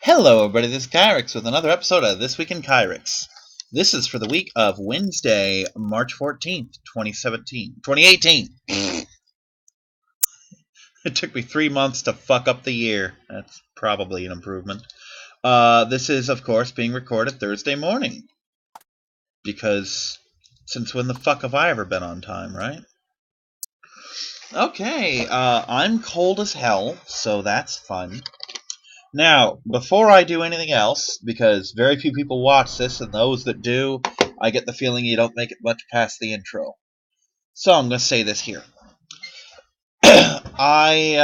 Hello everybody, this is Kyrix with another episode of This Week in Kyrix. This is for the week of Wednesday, March 14th, 2018. It took me 3 months to fuck up the year. That's probably an improvement. This is, of course, being recorded Thursday morning. Because, since when the fuck have I ever been on time, right? Okay, I'm cold as hell, so that's fun. Now, before I do anything else, because very few people watch this, and those that do, I get the feeling you don't make it much past the intro. So I'm going to say this here. Big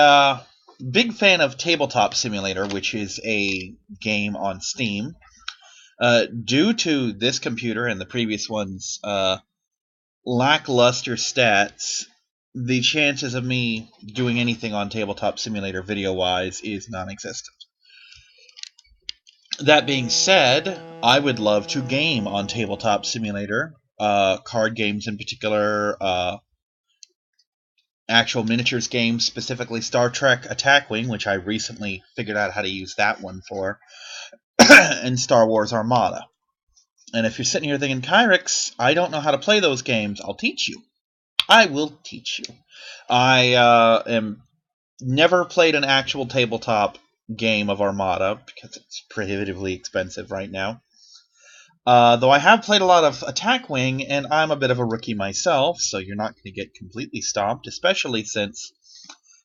fan of Tabletop Simulator, which is a game on Steam. Due to this computer and the previous one's lackluster stats, the chances of me doing anything on Tabletop Simulator video-wise is non-existent. That being said, I would love to game on Tabletop Simulator, card games in particular, actual miniatures games, specifically Star Trek Attack Wing, which I recently figured out how to use that one for, and Star Wars Armada. And if you're sitting here thinking, Kyrix, I don't know how to play those games, I'll teach you. I will teach you. I am never played an actual tabletop game of Armada because it's prohibitively expensive right now. Though I have played a lot of Attack Wing, and I'm a bit of a rookie myself, so you're not going to get completely stomped, especially since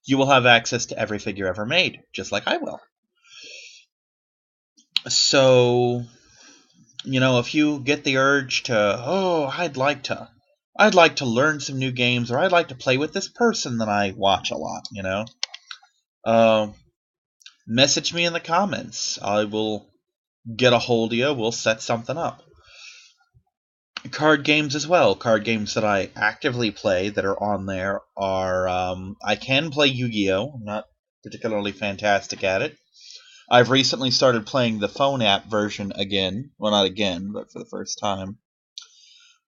you will have access to every figure ever made, just like I will. So, if you get the urge to, I'd like to learn some new games, or I'd like to play with this person that I watch a lot, message me in the comments. I will get a hold of you. We'll set something up. Card games as well. Card games that I actively play that are on there are, I can play Yu-Gi-Oh! I'm not particularly fantastic at it. I've recently started playing the phone app version again. Well, not again, but for the first time.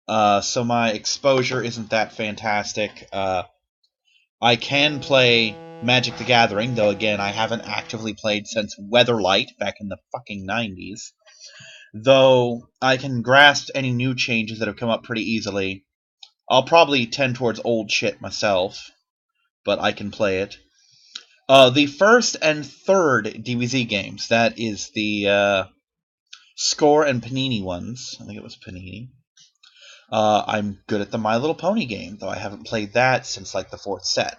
So my exposure isn't that fantastic. I can play Magic the Gathering, though again, I haven't actively played since Weatherlight back in the fucking 90s. Though I can grasp any new changes that have come up pretty easily. I'll probably tend towards old shit myself, but I can play it. The first and third DBZ games, that is the Score and Panini ones. I think it was Panini. I'm good at the My Little Pony game, though I haven't played that since like the fourth set.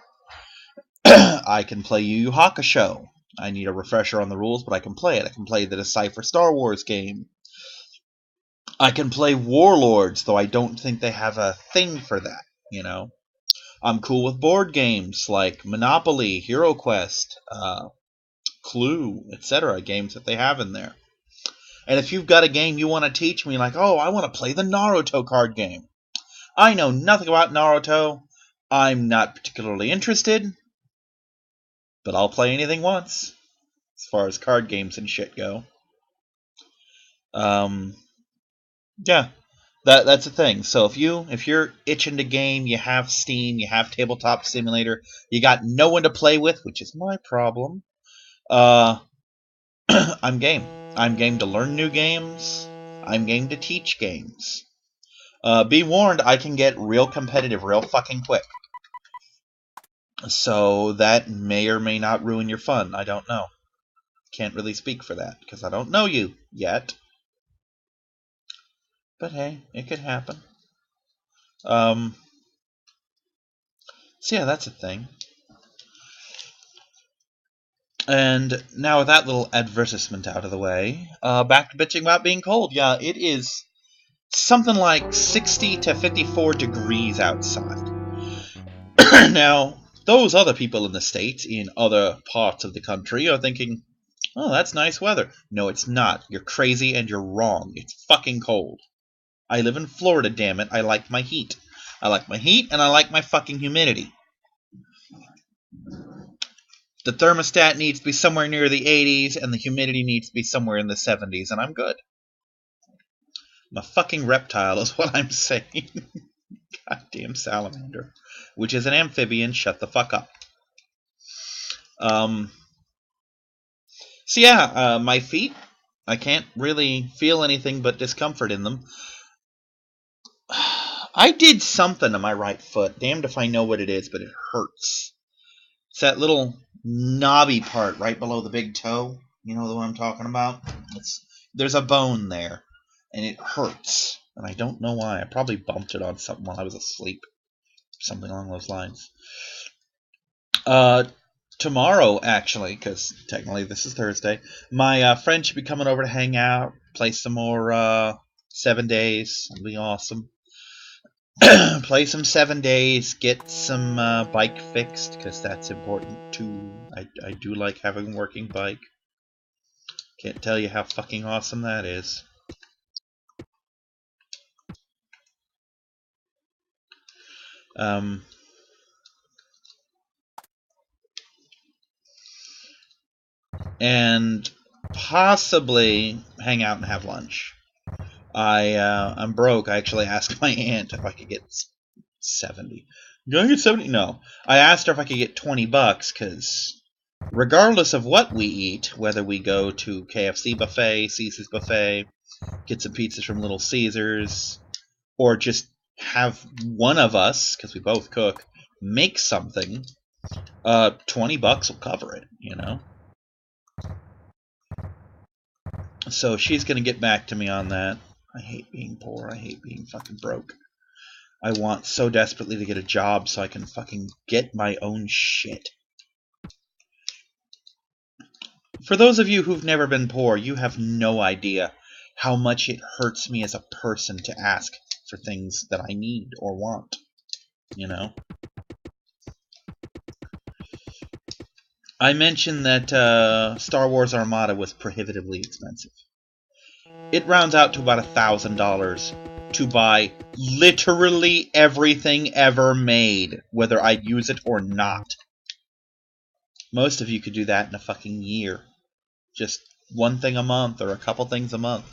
I can play Yu Yu Hakusho. I need a refresher on the rules, but I can play it. I can play the Decipher Star Wars game. I can play Warlords, though I don't think they have a thing for that, I'm cool with board games like Monopoly, Hero Quest, Clue, etc., games that they have in there. And if you've got a game you want to teach me, like, I want to play the Naruto card game. I know nothing about Naruto. I'm not particularly interested, but I'll play anything once, as far as card games and shit go. Yeah, that's the thing. So if you're itching to game, you have Steam, you have Tabletop Simulator, you got no one to play with, which is my problem. I'm game. I'm game to learn new games. I'm game to teach games. Be warned, I can get real competitive real fucking quick. So that may or may not ruin your fun. I don't know. Can't really speak for that, because I don't know you yet. But hey, it could happen. So yeah, that's a thing. And now with that little advertisement out of the way, back to bitching about being cold. Yeah, it is something like 60 to 54 degrees outside. Now, those other people in the States, in other parts of the country, are thinking, oh, that's nice weather. No, it's not. You're crazy and you're wrong. It's fucking cold. I live in Florida, damn it. I like my heat. I like my heat and I like my fucking humidity. The thermostat needs to be somewhere near the 80s, and the humidity needs to be somewhere in the 70s, and I'm good. I'm a fucking reptile is what I'm saying. Goddamn salamander. Which is an amphibian, shut the fuck up. So yeah, my feet, I can't really feel anything but discomfort in them. I did something to my right foot. Damned if I know what it is, but it hurts. It's that little knobby part right below the big toe. You know the one I'm talking about? There's a bone there, and it hurts. And I don't know why. I probably bumped it on something while I was asleep. Something along those lines. Tomorrow, actually, because technically this is Thursday, my friend should be coming over to hang out, play some more 7 days. It'll be awesome. Play some 7 days, get some bike fixed, because that's important too. I do like having a working bike. Can't tell you how fucking awesome that is. And possibly hang out and have lunch. I'm broke. I actually asked my aunt if I could get 70. Can I get 70? No. I asked her if I could get $20 because regardless of what we eat, whether we go to KFC buffet, Caesar's buffet, get some pizzas from Little Caesars, or just have one of us, because we both cook, make something, $20 will cover it, you know? So she's going to get back to me on that. I hate being poor. I hate being fucking broke. I want so desperately to get a job so I can fucking get my own shit. For those of you who've never been poor, you have no idea how much it hurts me as a person to ask for things that I need or want, you know? I mentioned that Star Wars Armada was prohibitively expensive. It rounds out to about $1,000 to buy literally everything ever made, whether I use it or not. Most of you could do that in a fucking year. Just one thing a month or a couple things a month.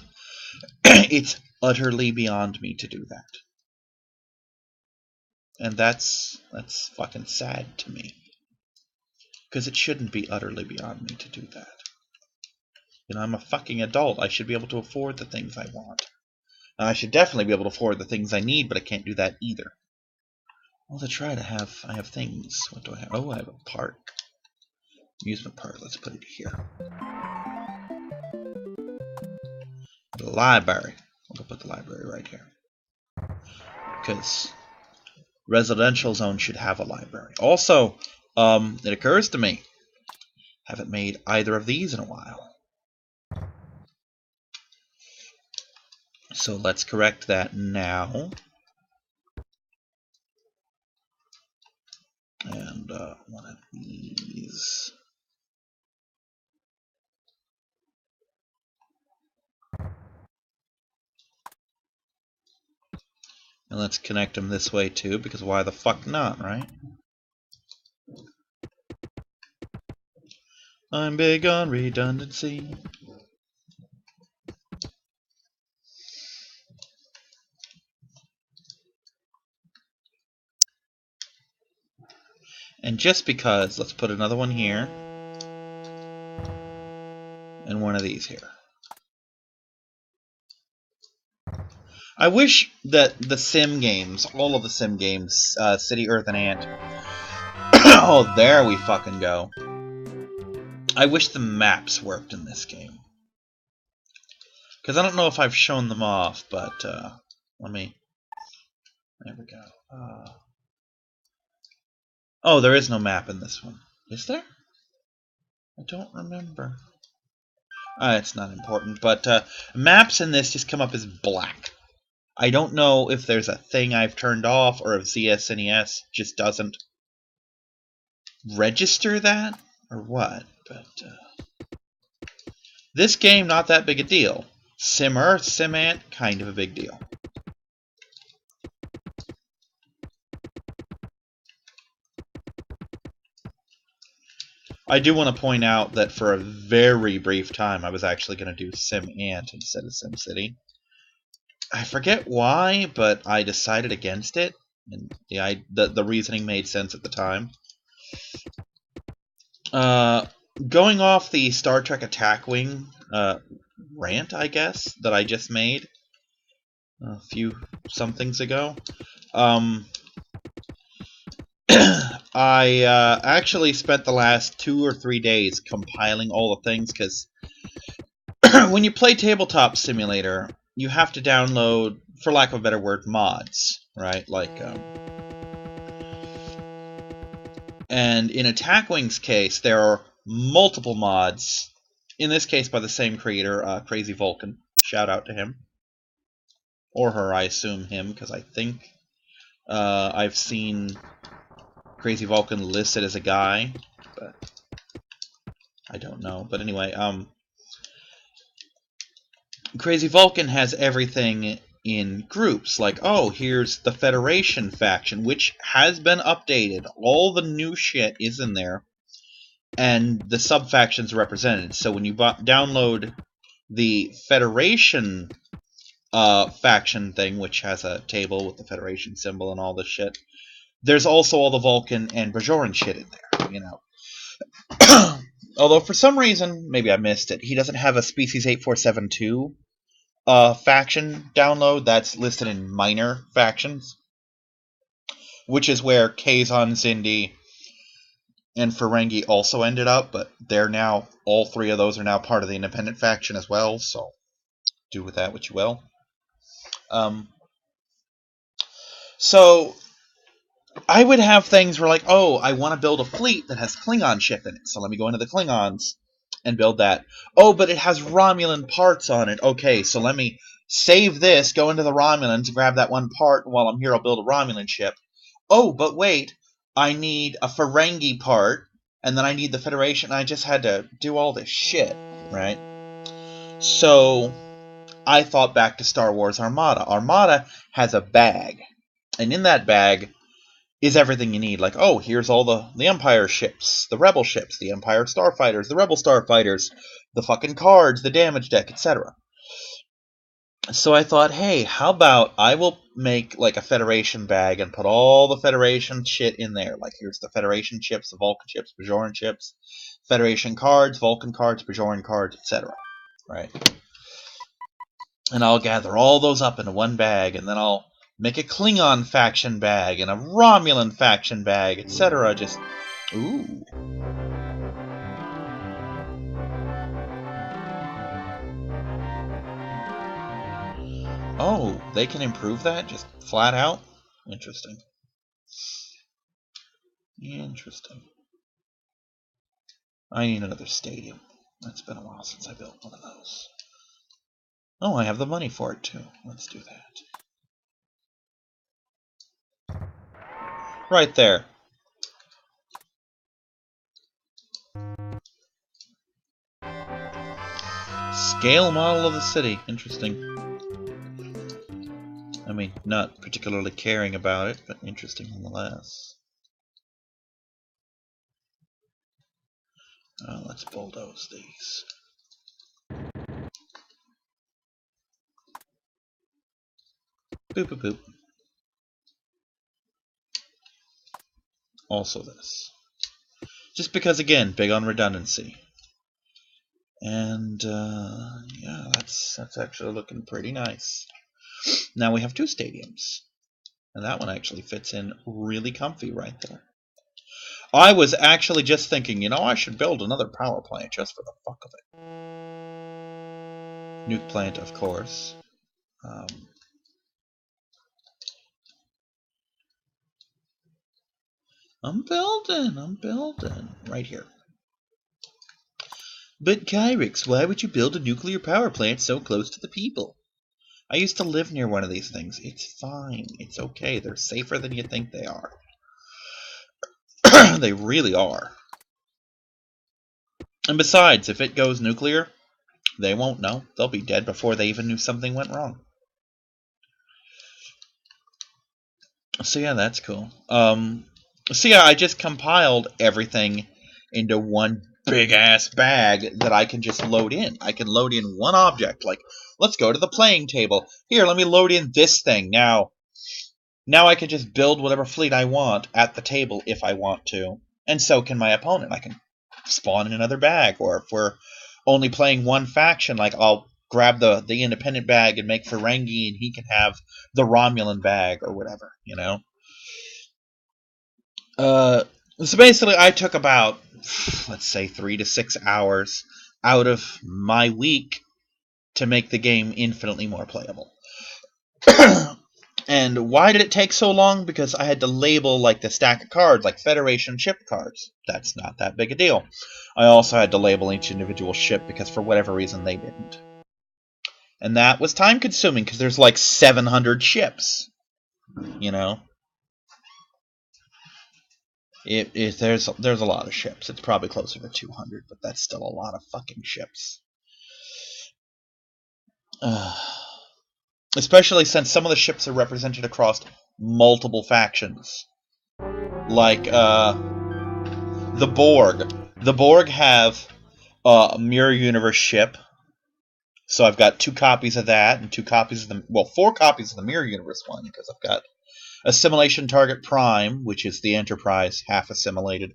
It's utterly beyond me to do that. And that's fucking sad to me. Because it shouldn't be utterly beyond me to do that. You know, I'm a fucking adult. I should be able to afford the things I want. And I should definitely be able to afford the things I need, but I can't do that either. Well, to try to have, I have things. What do I have? Oh, I have a park. Amusement park. Let's put it here. The library. We'll put the library right here. Because residential zone should have a library. Also, it occurs to me, haven't made either of these in a while. So let's correct that now. And one of these. And let's connect them this way too, because why the fuck not, right? I'm big on redundancy. And just because, let's put another one here. And one of these here. I wish that the sim games, all of the sim games, City, Earth, and Ant. Oh, there we fucking go. I wish the maps worked in this game. Because I don't know if I've shown them off, but let me... There we go. Oh, there is no map in this one. Is there? I don't remember. It's not important, but maps in this just come up as black. I don't know if there's a thing I've turned off or if ZSNES just doesn't register that or what, but this game, not that big a deal. Sim Earth, Sim Ant, kind of a big deal. I do want to point out that for a very brief time I was actually going to do Sim Ant instead of Sim City. I forget why, but I decided against it, and the reasoning made sense at the time. going off the Star Trek Attack Wing rant, I guess, that I just made a few somethings ago, I actually spent the last 2 or 3 days compiling all the things, because when you play Tabletop Simulator, you have to download, for lack of a better word, mods, right? Like, and in Attack Wing's case, there are multiple mods, in this case by the same creator, Crazy Vulcan. Shout out to him. Or her, I assume him, because I think I've seen Crazy Vulcan listed as a guy, but I don't know. But anyway, Crazy Vulcan has everything in groups. Like, oh, here's the Federation faction, which has been updated. All the new shit is in there, and the sub-factions are represented. So when you download the Federation faction thing, which has a table with the Federation symbol and all this shit, there's also all the Vulcan and Bajoran shit in there, you know. Although for some reason, maybe I missed it, he doesn't have a Species 8472 faction download. That's listed in minor factions, which is where Kazon, Zindi, and Ferengi also ended up, but they're now, all 3 of those are now part of the independent faction as well, so do with that what you will. So I would have things where, like, oh, I want to build a fleet that has Klingon ship in it, so let me go into the Klingons and build that. Oh, but it has Romulan parts on it. Okay, so let me save this, go into the Romulans, grab that one part, and while I'm here I'll build a Romulan ship. Oh, but wait, I need a Ferengi part, and then I need the Federation. I just had to do all this shit, right? So I thought back to Star Wars Armada. Armada has a bag, and in that bag is everything you need. Like, oh, here's all the Empire ships, the Rebel ships, the Empire starfighters, the Rebel starfighters, the fucking cards, the damage deck, etc. So I thought, hey, how about I will make like a Federation bag and put all the Federation shit in there. Like, here's the Federation ships, the Vulcan ships, Bajoran ships, Federation cards, Vulcan cards, Bajoran cards, etc. Right? And I'll gather all those up into one bag, and then I'll make a Klingon faction bag, and a Romulan faction bag, etc. Just, ooh. Oh, they can improve that? Just flat out? Interesting. Interesting. I need another stadium. It's been a while since I built one of those. Oh, I have the money for it, too. Let's do that. Right there. Scale model of the city. Interesting. I mean, not particularly caring about it, but interesting nonetheless. Let's bulldoze these. Boop, boop, boop. Also this. Just because, again, big on redundancy. And, yeah, that's actually looking pretty nice. Now we have 2 stadiums. And that one actually fits in really comfy right there. I was actually just thinking, you know, I should build another power plant just for the fuck of it. Nuke plant, of course. I'm building. Right here. But Kyrix, why would you build a nuclear power plant so close to the people? I used to live near one of these things. It's fine. It's okay. They're safer than you think they are. They really are. And besides, if it goes nuclear, they won't know. They'll be dead before they even knew something went wrong. So yeah, that's cool. So yeah, I just compiled everything into one big-ass bag that I can just load in. I can load in one object, like, let's go to the playing table. Here, let me load in this thing. Now I can just build whatever fleet I want at the table if I want to. And so can my opponent. I can spawn in another bag. Or if we're only playing one faction, like I'll grab the independent bag and make Ferengi, and he can have the Romulan bag or whatever, you know. So basically, I took about, let's say, 3 to 6 hours out of my week to make the game infinitely more playable. And why did it take so long? Because I had to label like the stack of cards, like Federation ship cards. That's not that big a deal. I also had to label each individual ship because for whatever reason they didn't. And that was time consuming because there's like 700 ships. You know? There's a lot of ships. It's probably closer to 200, but that's still a lot of fucking ships. Especially since some of the ships are represented across multiple factions. Like, the Borg. The Borg have a Mirror Universe ship. So I've got 2 copies of that, and 2 copies of the... Well, 4 copies of the Mirror Universe one, because I've got Assimilation Target Prime, which is the Enterprise, half assimilated.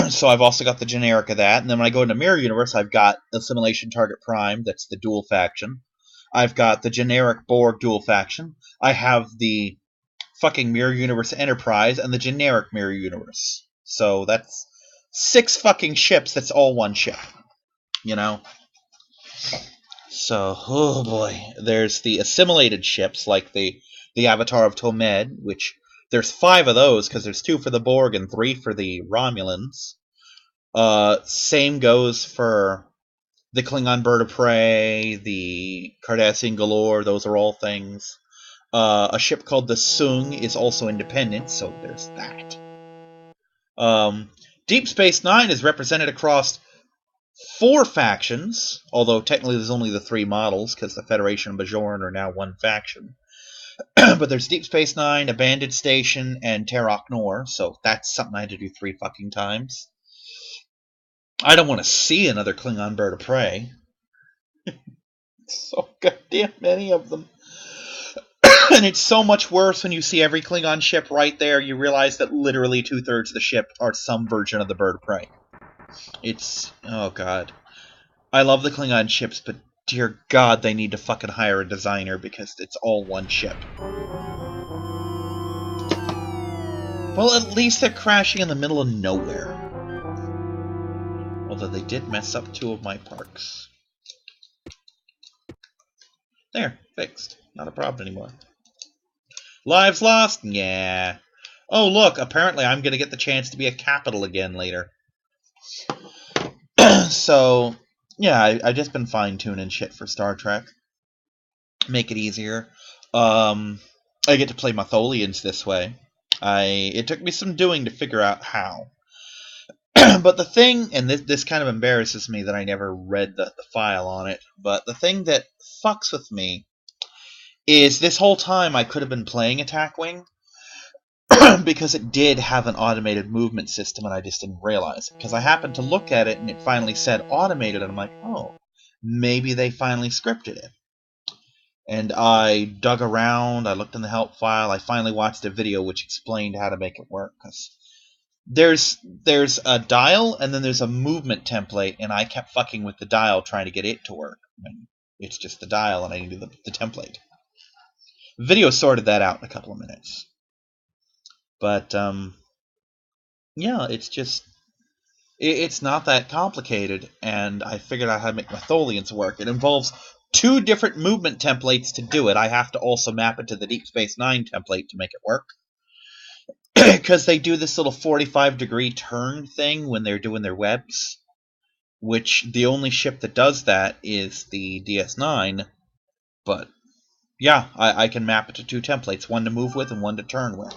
So I've also got the generic of that, and then when I go into Mirror Universe, I've got Assimilation Target Prime, that's the dual faction. I've got the generic Borg dual faction. I have the fucking Mirror Universe Enterprise and the generic Mirror Universe. So that's 6 fucking ships. That's all one ship. You know? So, oh boy. There's the assimilated ships, like the Avatar of Tomed, which there's 5 of those, because there's 2 for the Borg and 3 for the Romulans. Same goes for the Klingon Bird of Prey, the Cardassian Galore, those are all things. A ship called the Sung is also independent, so there's that. Deep Space Nine is represented across 4 factions, although technically there's only the 3 models, because the Federation and Bajoran are now one faction. But there's Deep Space Nine, Abandoned Station, and Terok Nor, so that's something I had to do 3 fucking times. I don't want to see another Klingon Bird of Prey. So goddamn many of them. And it's so much worse when you see every Klingon ship right there. You realize that literally 2/3 of the ship are some version of the Bird of Prey. It's... oh god. I love the Klingon ships, but dear god, they need to fucking hire a designer because it's all one ship. Well, at least they're crashing in the middle of nowhere. Although they did mess up 2 of my parks. There, fixed. Not a problem anymore. Lives lost? Yeah. Oh, look, apparently I'm going to get the chance to be a capital again later. So, yeah, I've just been fine-tuning shit for Star Trek. Make it easier. I get to play Mytholians this way. It took me some doing to figure out how. But the thing, and this kind of embarrasses me that I never read the file on it, but the thing that fucks with me is this whole time I could have been playing Attack Wing because it did have an automated movement system and I just didn't realize it. Because I happened to look at it and it finally said automated and I'm like, oh, maybe they finally scripted it. And I dug around, I looked in the help file, I finally watched a video which explained how to make it work. Because there's a dial and then there's a movement template and I kept fucking with the dial trying to get it to work. And it's just the dial and I needed the template. Video sorted that out in a couple of minutes. But, yeah, it's just... it's not that complicated, and I figured out how to make Mytholians work. It involves 2 different movement templates to do it. I have to also map it to the Deep Space Nine template to make it work. Because they do this little 45-degree turn thing when they're doing their webs. Which, the only ship that does that is the DS9. But, yeah, I can map it to 2 templates. One to move with and one to turn with.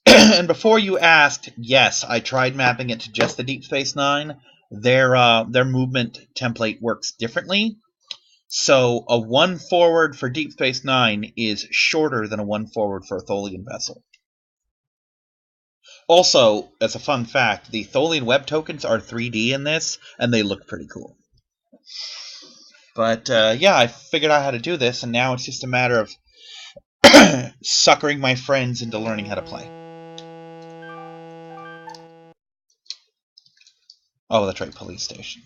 And before you asked, yes, I tried mapping it to just the Deep Space Nine. Their movement template works differently. So a 1 forward for Deep Space Nine is shorter than a 1 forward for a Tholian vessel. Also, as a fun fact, the Tholian web tokens are 3D in this, and they look pretty cool. But, yeah, I figured out how to do this, and now it's just a matter of suckering my friends into learning how to play. Oh, that's right, police station.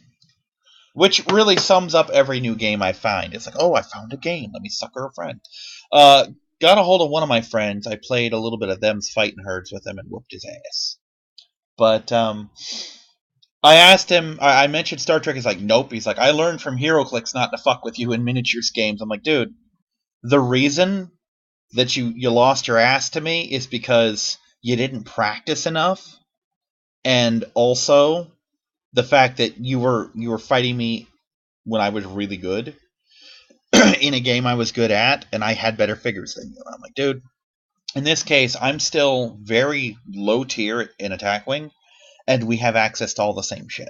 Which really sums up every new game I find. It's like, oh, I found a game. Let me sucker a friend. Got a hold of one of my friends. I played a little bit of Them's Fighting Herds with him and whooped his ass. But I asked him, I mentioned Star Trek. He's like, nope. He's like, I learned from HeroClix not to fuck with you in miniatures games. I'm like, dude, the reason that you lost your ass to me is because you didn't practice enough, and also the fact that you were fighting me when I was really good in a game I was good at, and I had better figures than you. And I'm like, dude, in this case, I'm still very low tier in Attack Wing, and we have access to all the same shit.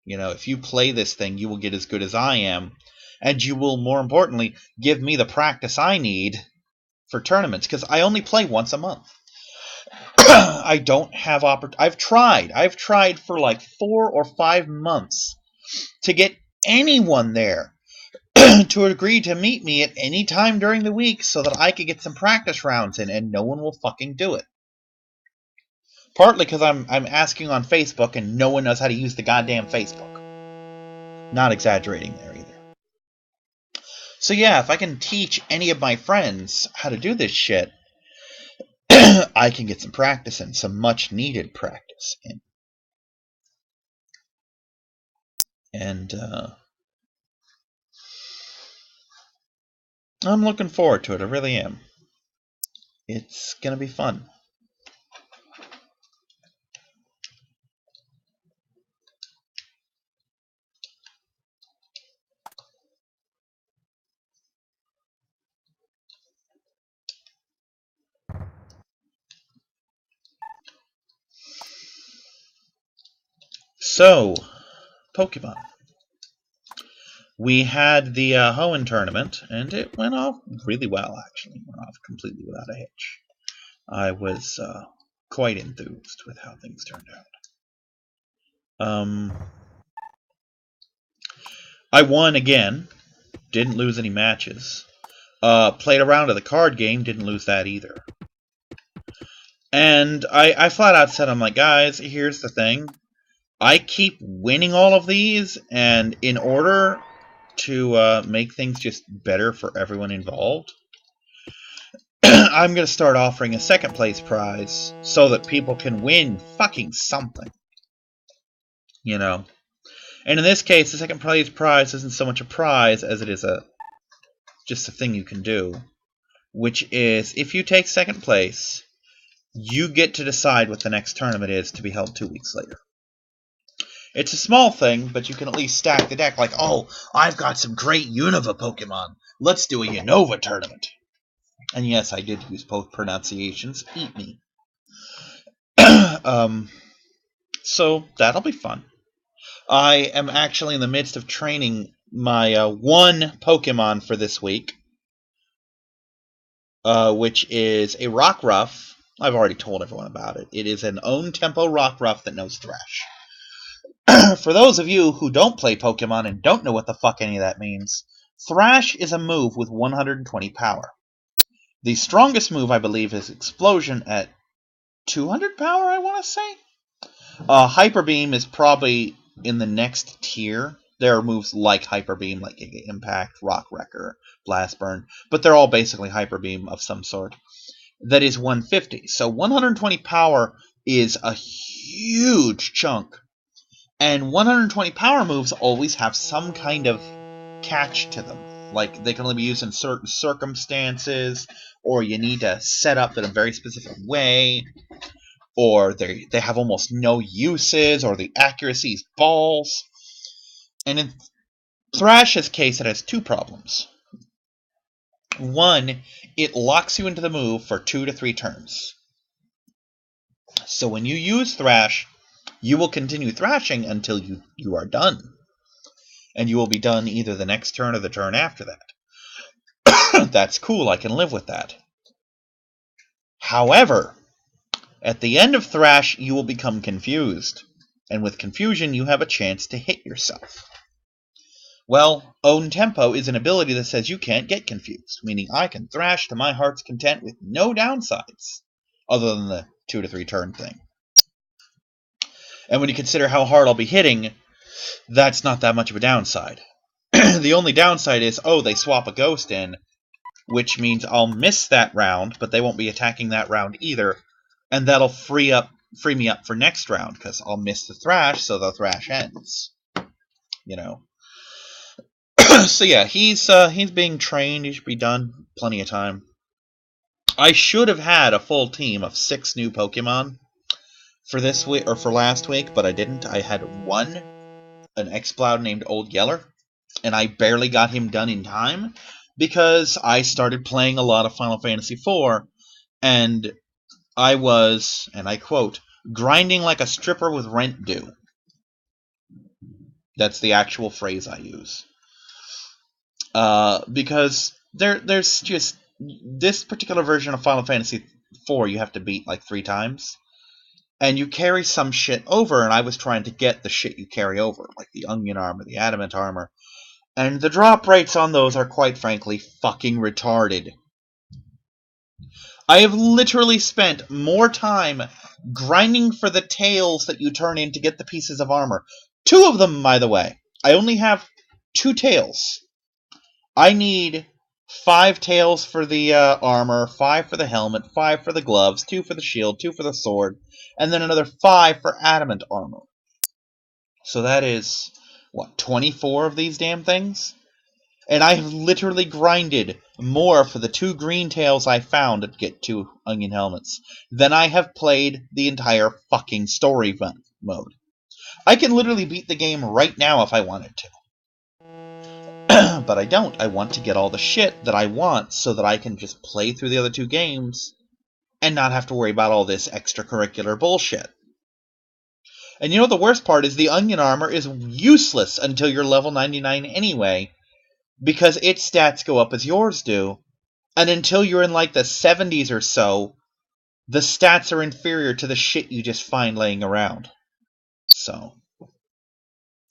You know, if you play this thing, you will get as good as I am, and you will, more importantly, give me the practice I need for tournaments, because I only play once a month. I don't have I've tried for like 4 or 5 months to get anyone there to agree to meet me at any time during the week so that I could get some practice rounds in, and no one will fucking do it. Partly because I'm asking on Facebook and no one knows how to use the goddamn Facebook. Not exaggerating there either. So yeah, if I can teach any of my friends how to do this shit, I can get some practice in, some much needed practice in. And I'm looking forward to it, I really am. It's gonna be fun. So, Pokemon. We had the Hoenn tournament, and it went off really well, actually. It went off completely without a hitch. I was quite enthused with how things turned out. I won again. Didn't lose any matches. Played a round of the card game. Didn't lose that either. And I flat out said, I'm like, guys, here's the thing. I keep winning all of these, and in order to make things just better for everyone involved, I'm going to start offering a second place prize so that people can win fucking something. You know? And in this case, the second place prize isn't so much a prize as it is just a thing you can do, which is, if you take second place, you get to decide what the next tournament is to be held 2 weeks later. It's a small thing, but you can at least stack the deck like, oh, I've got some great Unova Pokemon. Let's do a Unova tournament. And yes, I did use both pronunciations. Eat me. So that'll be fun. I am actually in the midst of training my one Pokemon for this week, which is a Rockruff. I've already told everyone about it. It is an own tempo Rockruff that knows Thrash. For those of you who don't play Pokemon and don't know what the fuck any of that means, Thrash is a move with 120 power. The strongest move, I believe, is Explosion at 200 power, I want to say? Hyper Beam is probably in the next tier. There are moves like Hyper Beam, like Giga Impact, Rock Wrecker, Blast Burn, but they're all basically Hyper Beam of some sort. That is 150. So 120 power is a huge chunk. And 120 power moves always have some kind of catch to them. Like, they can only be used in certain circumstances, or you need to set up in a very specific way, or they have almost no uses, or the accuracy is balls. And in Thrash's case, it has two problems. One, it locks you into the move for 2 to 3 turns. So when you use Thrash, you will continue thrashing until you are done. And you will be done either the next turn or the turn after that. That's cool, I can live with that. However, at the end of Thrash, you will become confused. And with confusion, you have a chance to hit yourself. Well, Own Tempo is an ability that says you can't get confused, meaning I can thrash to my heart's content with no downsides, other than the 2 to 3 turn thing. And when you consider how hard I'll be hitting, that's not that much of a downside. The only downside is, they swap a ghost in, which means I'll miss that round, but they won't be attacking that round either, and that'll free me up for next round, because I'll miss the thrash, so the thrash ends. So yeah, he's being trained. He should be done plenty of time. I should have had a full team of 6 new Pokemon for this week or for last week, but I didn't. I had one, an Exploud named Old Yeller, and I barely got him done in time because I started playing a lot of Final Fantasy IV, and I was, and I quote, grinding like a stripper with rent due. That's the actual phrase I use. Because there's just this particular version of Final Fantasy IV you have to beat like 3 times. And you carry some shit over, and I was trying to get the shit you carry over, like the Onion Armor, the Adamant Armor. And the drop rates on those are quite frankly fucking retarded. I have literally spent more time grinding for the tails that you turn in to get the pieces of armor. 2 of them, by the way. I only have 2 tails. I need 5 tails for the armor, 5 for the helmet, 5 for the gloves, 2 for the shield, 2 for the sword, and then another 5 for adamant armor. So that is, 24 of these damn things? And I have literally grinded more for the 2 green tails I found to get 2 onion helmets than I have played the entire fucking story mode. I can literally beat the game right now if I wanted to. But I don't. I want to get all the shit that I want so that I can just play through the other 2 games and not have to worry about all this extracurricular bullshit. And you know the worst part is the onion armor is useless until you're level 99 anyway, because its stats go up as yours do, and until you're in like the 70s or so, the stats are inferior to the shit you just find laying around. So,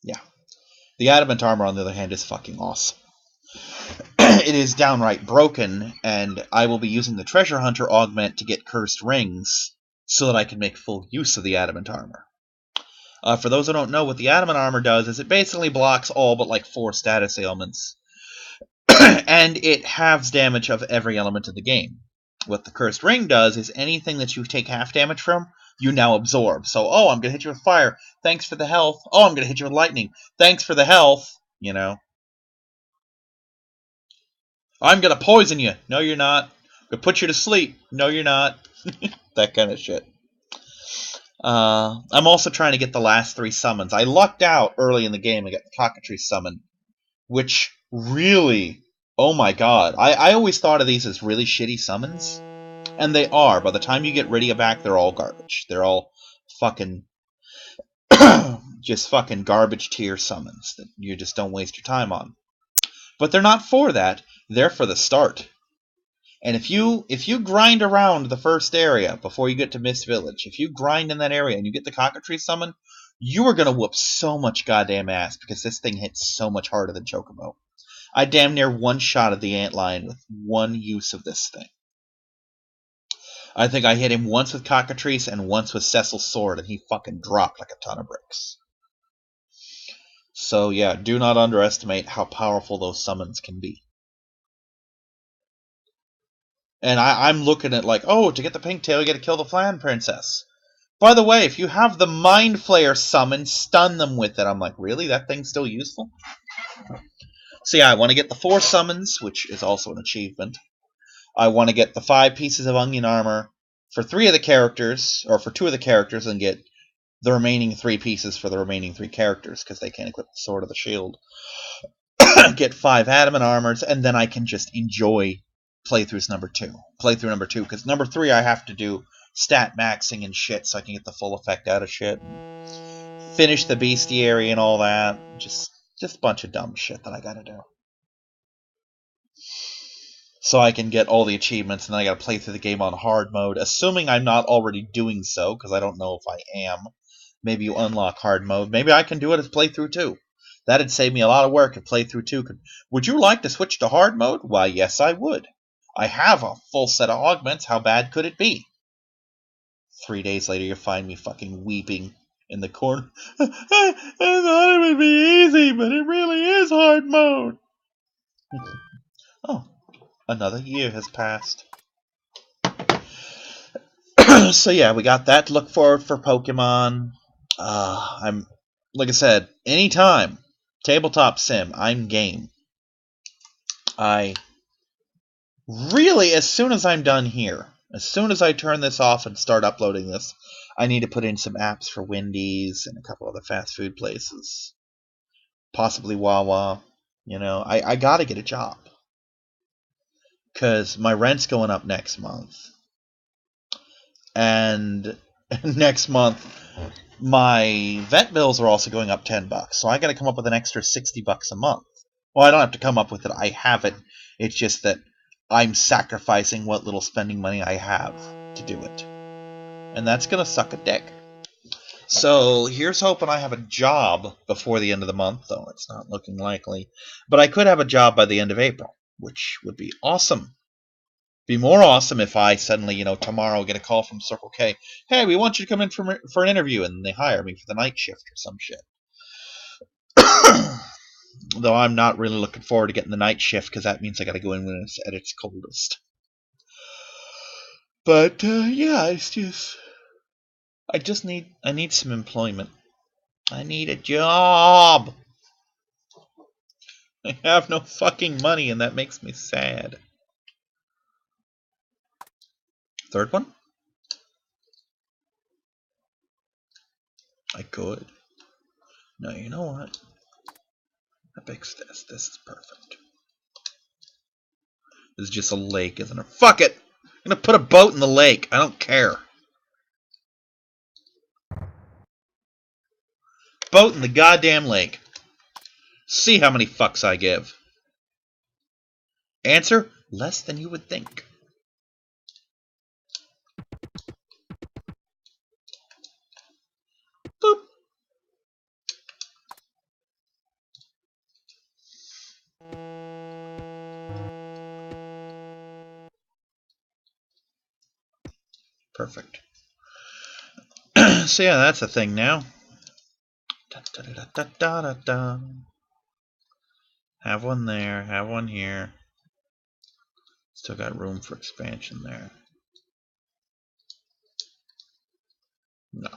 yeah. The adamant armor, on the other hand, is fucking awesome. It is downright broken, and I will be using the treasure hunter augment to get cursed rings so that I can make full use of the adamant armor. For those who don't know, what the adamant armor does is it basically blocks all but like 4 status ailments, and it halves damage of every element of the game. What the cursed ring does is anything that you take half damage from, you now absorb. So, I'm going to hit you with fire. Thanks for the health. I'm going to hit you with lightning. Thanks for the health. I'm going to poison you. No, you're not. I'm going to put you to sleep. No, you're not. That kind of shit. I'm also trying to get the last 3 summons. I lucked out early in the game and got the cockatrice summon, which really, oh my god. I always thought of these as really shitty summons, and they are. By the time you get Rydia back, they're all garbage. They're all fucking just fucking garbage tier summons that you just don't waste your time on. But they're not for that. They're for the start. And if you grind around the first area before you get to Mist Village, if you grind in that area and you get the cockatrice summon, you are going to whoop so much goddamn ass because this thing hits so much harder than Chocobo. I damn near one-shotted the antlion with one use of this thing. I think I hit him once with Cockatrice and once with Cecil's sword, and he fucking dropped like a ton of bricks. So yeah, do not underestimate how powerful those summons can be. And I'm looking at like, to get the pink tail, you gotta kill the Flan Princess. By the way, if you have the Mind Flayer summon, stun them with it. I'm like, really? That thing's still useful? So yeah, I want to get the 4 summons, which is also an achievement. I want to get the 5 pieces of onion armor for 3 of the characters, or for 2 of the characters, and get the remaining 3 pieces for the remaining 3 characters, because they can't equip the sword or the shield. Get 5 adamant armors, and then I can just enjoy playthrough number 2, because number 3 I have to do stat maxing and shit so I can get the full effect out of shit. Finish the bestiary and all that. Just a bunch of dumb shit that I gotta do. So I can get all the achievements, and then I gotta play through the game on hard mode, assuming I'm not already doing so, because I don't know if I am. Maybe you unlock hard mode. Maybe I can do it as playthrough 2. That'd save me a lot of work if playthrough 2 could... Would you like to switch to hard mode? Why, yes, I would. I have a full set of augments. How bad could it be? 3 days later, you find me fucking weeping in the corner. I thought it would be easy, but it really is hard mode. Oh, another year has passed. So yeah, we got that to look forward for Pokemon. I'm, like I said, anytime tabletop sim, I'm game. I really, as soon as I'm done here, as soon as I turn this off and start uploading this, I need to put in some apps for Wendy's and a couple other fast food places, possibly Wawa. You know, I gotta get a job because my rent's going up next month, and next month my vet bills are also going up $10. So I got to come up with an extra $60 a month. Well, I don't have to come up with it. I have it. It's just that I'm sacrificing what little spending money I have to do it. And that's going to suck a dick. So here's hoping I have a job before the end of the month, though it's not looking likely. But I could have a job by the end of April, which would be awesome. Be more awesome if I suddenly, tomorrow get a call from Circle K. Hey, we want you to come in for an interview, and they hire me for the night shift or some shit. Though I'm not really looking forward to getting the night shift because that means I got to go in when it's at its coldest. But yeah, I need some employment. I need a job. I have no fucking money, and that makes me sad. Third one? I could. No, you know what? I fix this. This is perfect. This is just a lake, isn't it? Fuck it! I'm gonna put a boat in the lake. I don't care. Boat in the goddamn lake. See how many fucks I give. Answer: less than you would think. Boop. Perfect. So yeah, that's a thing now. Da-da-da-da-da-da-da. Have one there, have one here. Still got room for expansion there. No.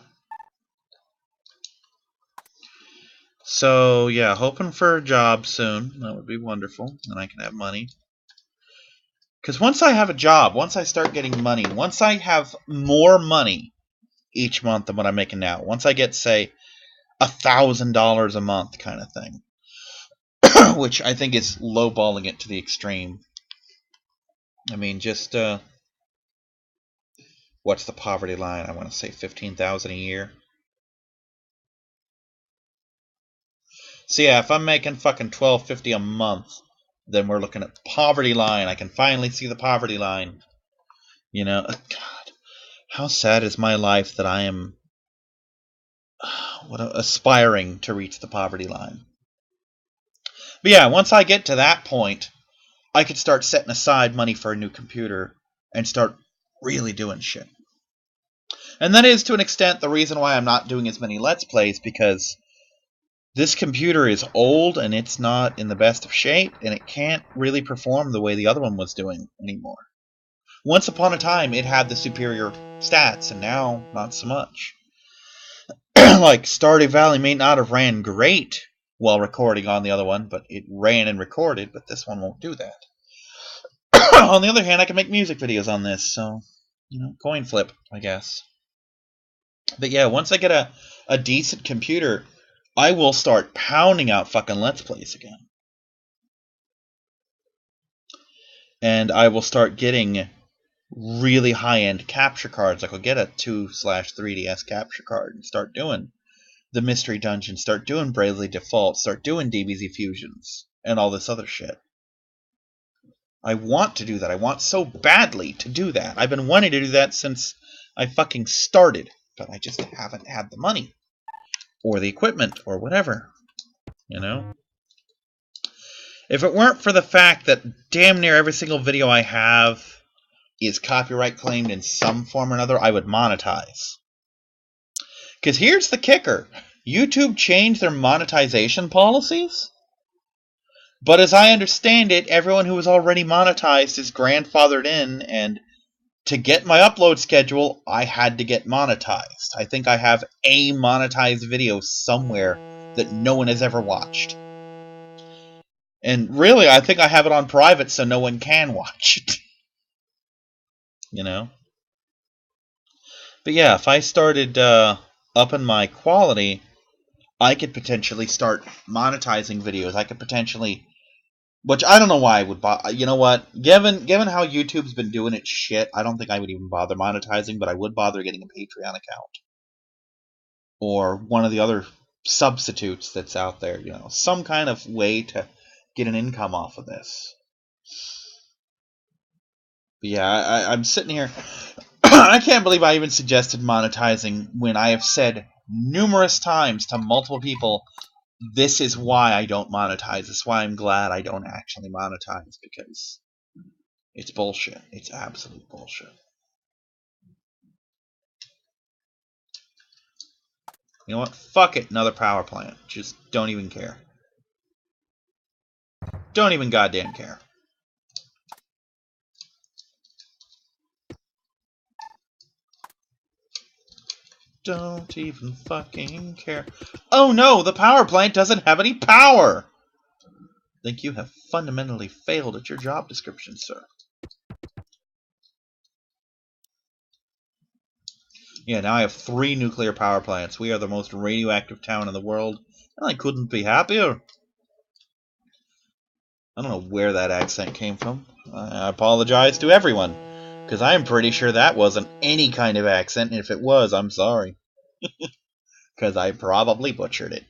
So yeah, hoping for a job soon. That would be wonderful, and I can have money. Because once I have a job, once I start getting money, once I have more money each month than what I'm making now, once I get, say, $1,000 a month kind of thing, which I think is lowballing it to the extreme. I mean, just what's the poverty line? I want to say $15,000 a year. So yeah, if I'm making fucking $1,250 a month, then we're looking at poverty line. I can finally see the poverty line. God, how sad is my life that I am aspiring to reach the poverty line. But yeah, once I get to that point, I could start setting aside money for a new computer and start really doing shit. And that is, to an extent, the reason why I'm not doing as many Let's Plays, because this computer is old and it's not in the best of shape, and it can't really perform the way the other one was doing anymore. Once upon a time, it had the superior stats, and now, not so much. Like, Stardew Valley may not have ran great while recording on the other one, but it ran and recorded, but this one won't do that. On the other hand, I can make music videos on this, so, coin flip, I guess. But yeah, once I get a decent computer, I will start pounding out fucking Let's Plays again. And I will start getting really high-end capture cards. Like, I'll get a 2/3DS capture card and start doing the Mystery Dungeon, start doing Bravely Default, start doing DBZ Fusions, and all this other shit. I want to do that. I want so badly to do that. I've been wanting to do that since I fucking started, but I just haven't had the money. Or the equipment, or whatever. If it weren't for the fact that damn near every single video I have is copyright claimed in some form or another, I would monetize. Because here's the kicker. YouTube changed their monetization policies, but as I understand it, everyone who was already monetized is grandfathered in, and to get my upload schedule, I had to get monetized. I think I have a monetized video somewhere that no one has ever watched. And really, I think I have it on private so no one can watch it. You know? But yeah, if I started upping my quality, I could potentially start monetizing videos. I could potentially... Which I don't know why I would bother. You know what? Given how YouTube's been doing its shit, I don't think I would even bother monetizing, but I would bother getting a Patreon account. Or one of the other substitutes that's out there. You know, some kind of way to get an income off of this. But yeah, I'm sitting here. I can't believe I even suggested monetizing when I have said numerous times to multiple people, this is why I don't monetize. This is why I'm glad I don't actually monetize, because it's bullshit. It's absolute bullshit. You know what? Fuck it. Another power plant. Just don't even care. Don't even goddamn care. Don't even fucking care. Oh no, the power plant doesn't have any power! I think you have fundamentally failed at your job description, sir. Yeah, now I have 3 nuclear power plants. We are the most radioactive town in the world, and I couldn't be happier. I don't know where that accent came from. I apologize to everyone, because I'm pretty sure that wasn't any kind of accent, and if it was, I'm sorry. Because I probably butchered it.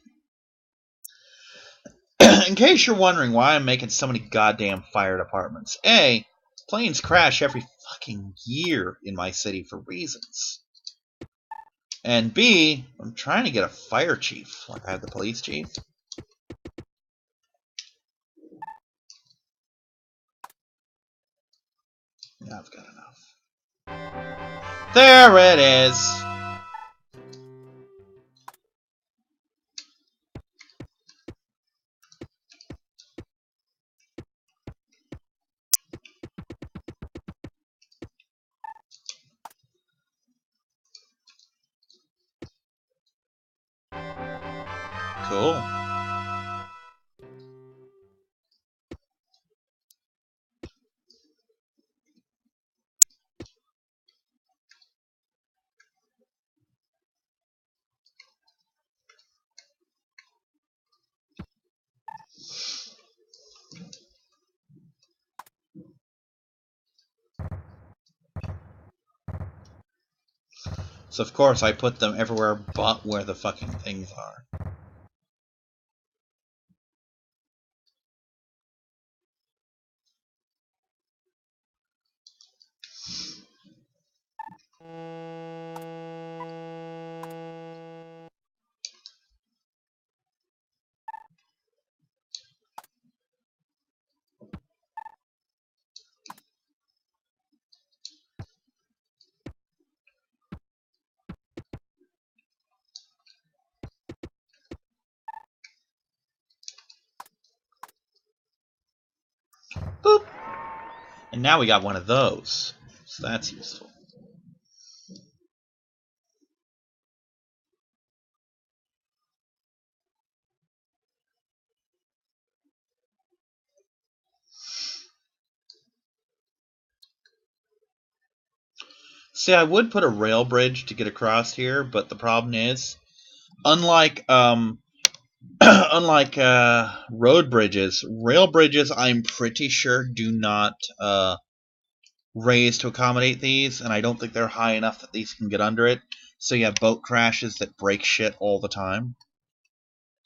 In case you're wondering why I'm making so many goddamn fire departments. A, planes crash every fucking year in my city for reasons. And B, I'm trying to get a fire chief, like I had the police chief. Yeah, I've got enough. There it is! Cool. So of course I put them everywhere but where the fucking things are. Boop! And now we got one of those. So that's useful. See, I would put a rail bridge to get across here, but the problem is, unlike unlike road bridges, rail bridges I'm pretty sure do not raise to accommodate these, and I don't think they're high enough that these can get under it. So you have boat crashes that break shit all the time.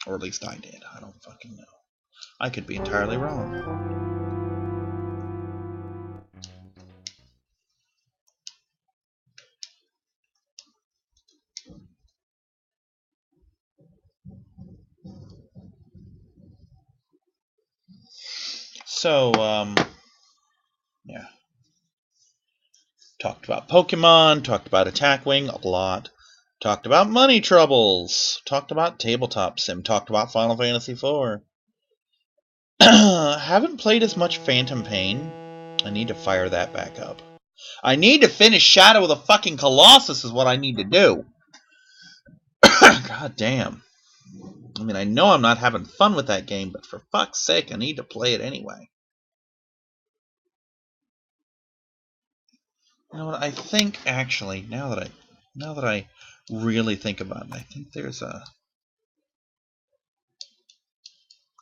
Or at least I did. I don't fucking know. I could be entirely wrong. So, yeah. Talked about Pokemon, talked about Attack Wing a lot. Talked about money troubles. Talked about Tabletop Sim. Talked about Final Fantasy IV. Haven't played as much Phantom Pain. I need to fire that back up. I need to finish Shadow of the fucking Colossus is what I need to do. God damn. I mean, I know I'm not having fun with that game, but for fuck's sake, I need to play it anyway. You know what? I think actually, now that I really think about it, I think there's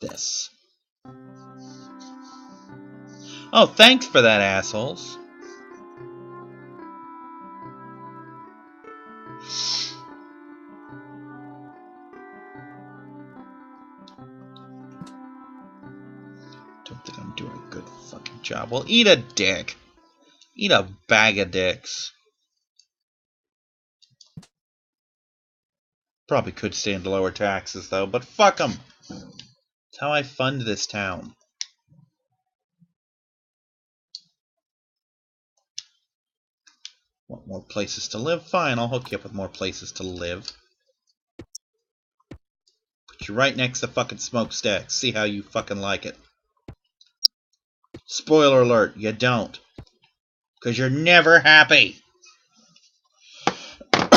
this. Oh, thanks for that, assholes. Don't think I'm doing a good fucking job. Well, eat a dick. Eat a bag of dicks. Probably could stand lower taxes, though, but fuck them. That's how I fund this town. Want more places to live? Fine, I'll hook you up with more places to live. Put you right next to fucking smokestacks. See how you fucking like it. Spoiler alert, you don't. Because you're never happy.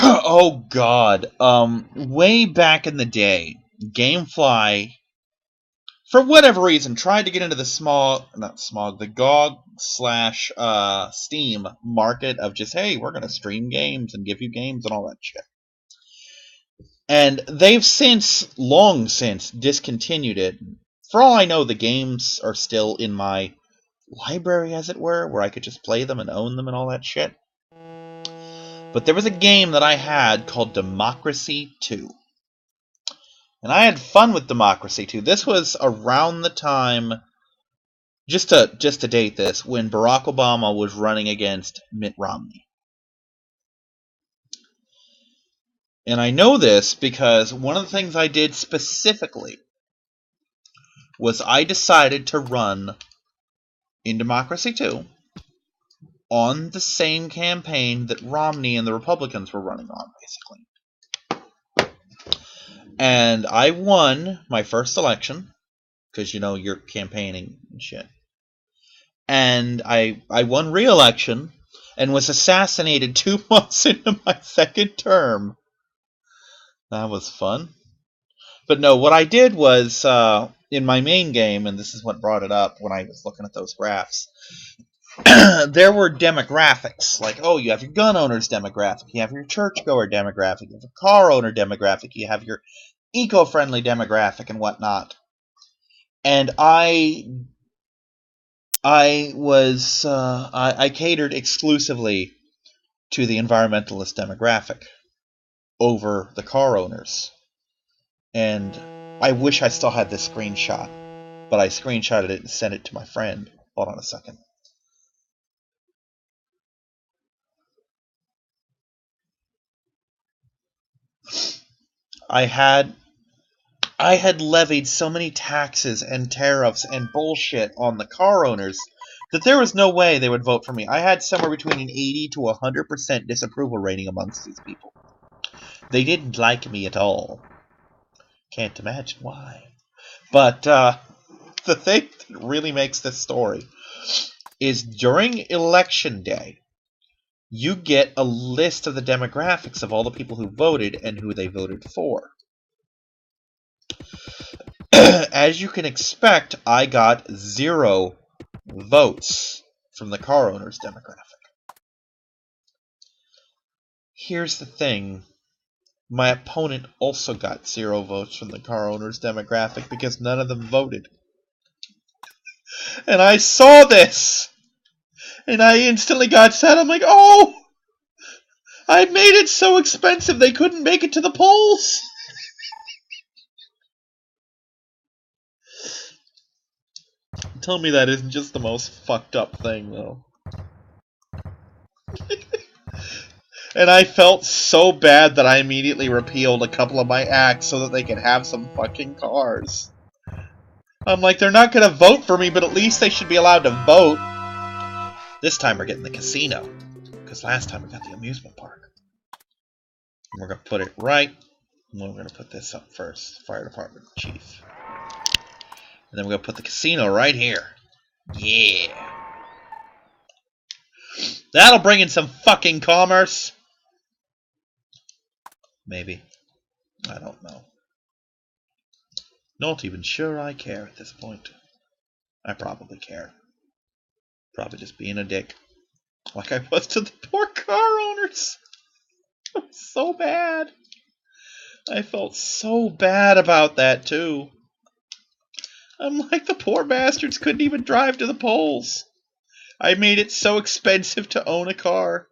Oh god. Way back in the day, Gamefly, for whatever reason, tried to get into the GOG/Steam market of just, hey, we're going to stream games and give you games and all that shit. And they've long since discontinued it. For all I know, the games are still in my library, as it were, where I could just play them and own them and all that shit. But there was a game that I had called Democracy 2. And I had fun with Democracy 2. This was around the time, just to date this, when Barack Obama was running against Mitt Romney. And I know this because one of the things I did specifically was I decided to run in Democracy 2 on the same campaign that Romney and the Republicans were running on, basically. And I won my first election, because, you know, you're campaigning and shit. And I won re-election and was assassinated 2 months into my second term. That was fun. But no, what I did was, in my main game, and this is what brought it up when I was looking at those graphs, there were demographics, like, oh, you have your gun owner's demographic, you have your churchgoer demographic, you have your car owner demographic, you have your eco-friendly demographic and whatnot. And I catered exclusively to the environmentalist demographic over the car owners. And I wish I still had this screenshot, but I screenshotted it and sent it to my friend. Hold on a second. I had levied so many taxes and tariffs and bullshit on the car owners that there was no way they would vote for me. I had somewhere between an 80 to 100% disapproval rating amongst these people. They didn't like me at all. Can't imagine why. But the thing that really makes this story is during election day, you get a list of the demographics of all the people who voted and who they voted for. As you can expect, I got 0 votes from the car owners demographic. Here's the thing. My opponent also got 0 votes from the car owners demographic because none of them voted. And I saw this! And I instantly got sad. I'm like, oh! I made it so expensive they couldn't make it to the polls! Tell me that isn't just the most fucked up thing, though. And I felt so bad that I immediately repealed a couple of my acts so that they could have some fucking cars. I'm like, they're not gonna vote for me, but at least they should be allowed to vote. This time we're getting the casino. Because last time we got the amusement park. We're going to put it right. And we're going to put this up first. Fire department chief. And then we're going to put the casino right here. Yeah. That'll bring in some fucking commerce. Maybe. I don't know. Not even sure I care at this point. I probably care. Probably just being a dick. Like I was to the poor car owners. So bad. I felt so bad about that too. I'm like, the poor bastards couldn't even drive to the polls. I made it so expensive to own a car.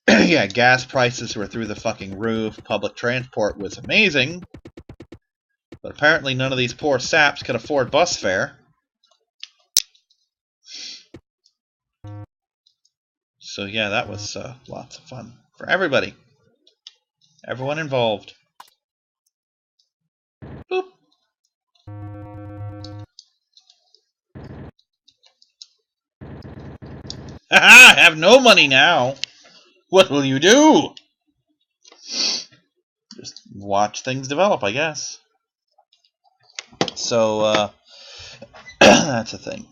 Yeah, gas prices were through the fucking roof. Public transport was amazing. But apparently none of these poor saps could afford bus fare. So yeah, that was lots of fun for everybody. Everyone involved. Boop. Haha, I have no money now. What will you do? Just watch things develop, I guess. So, that's a thing.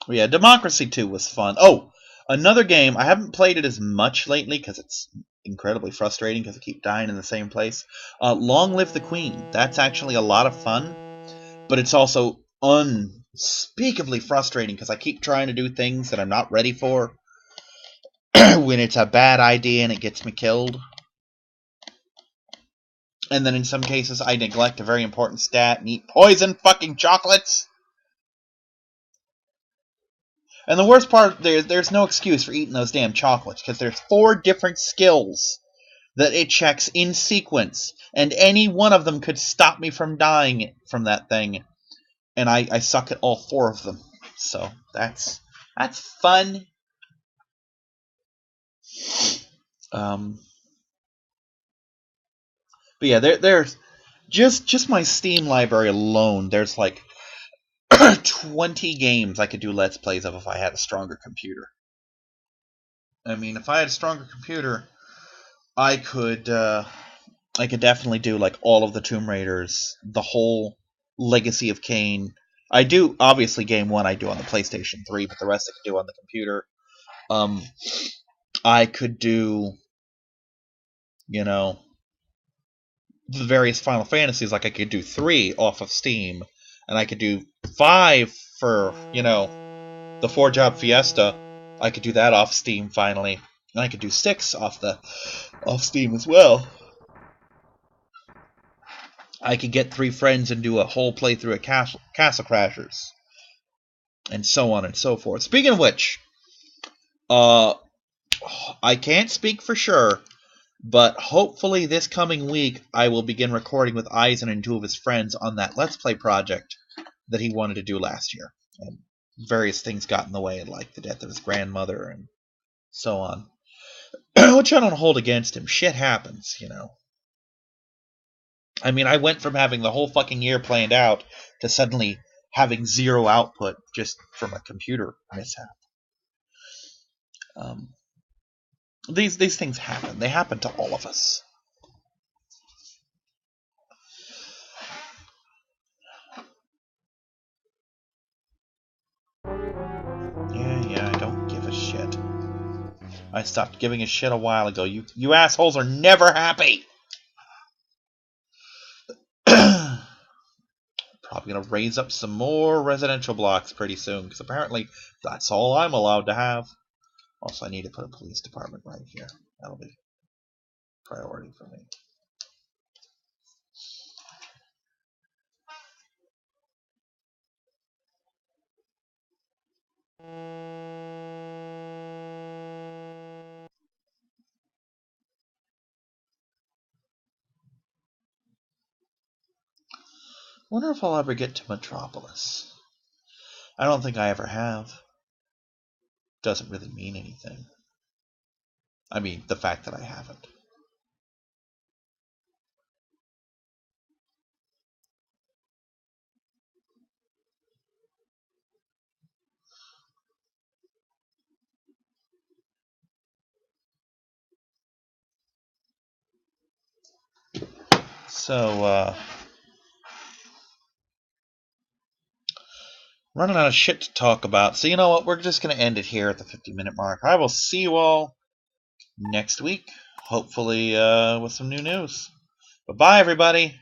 But yeah, Democracy 2 was fun. Oh, another game. I haven't played it as much lately because it's incredibly frustrating because I keep dying in the same place. Long Live the Queen. That's actually a lot of fun, but it's also unspeakably frustrating because I keep trying to do things that I'm not ready for when it's a bad idea and it gets me killed. And then in some cases I neglect a very important stat and eat poison fucking chocolates. And the worst part, there's no excuse for eating those damn chocolates, because there's 4 different skills that it checks in sequence, and any one of them could stop me from dying from that thing. And I suck at all 4 of them. So that's fun. But yeah, there's just my Steam library alone. There's like 20 games I could do Let's Plays of if I had a stronger computer. I mean, if I had a stronger computer, I could definitely do like all of the Tomb Raiders, the whole Legacy of Kain. I do obviously game 1 I do on the PlayStation 3, but the rest I could do on the computer. I could do, you know, the various Final Fantasies. Like I could do 3 off of Steam, and I could do 5 for, the 4-job Fiesta. I could do that off Steam finally, and I could do 6 off Steam as well. I could get 3 friends and do a whole playthrough of Castle Crashers, and so on and so forth. Speaking of which, I can't speak for sure, but hopefully this coming week I will begin recording with Eisen and 2 of his friends on that Let's Play project that he wanted to do last year. And various things got in the way, like the death of his grandmother and so on. Which I don't hold against him. Shit happens, I mean, I went from having the whole fucking year planned out to suddenly having 0 output just from a computer mishap. These things happen. They happen to all of us. Yeah, I don't give a shit. I stopped giving a shit a while ago. You assholes are never happy! Probably gonna raise up some more residential blocks pretty soon, because apparently that's all I'm allowed to have. Also, I need to put a police department right here. That'll be priority for me. Wonder if I'll ever get to Metropolis. I don't think I ever have. Doesn't really mean anything. I mean, the fact that I haven't. So, running out of shit to talk about. So, you know what? We're just going to end it here at the 50-minute mark. I will see you all next week, hopefully with some new news. Bye-bye, everybody.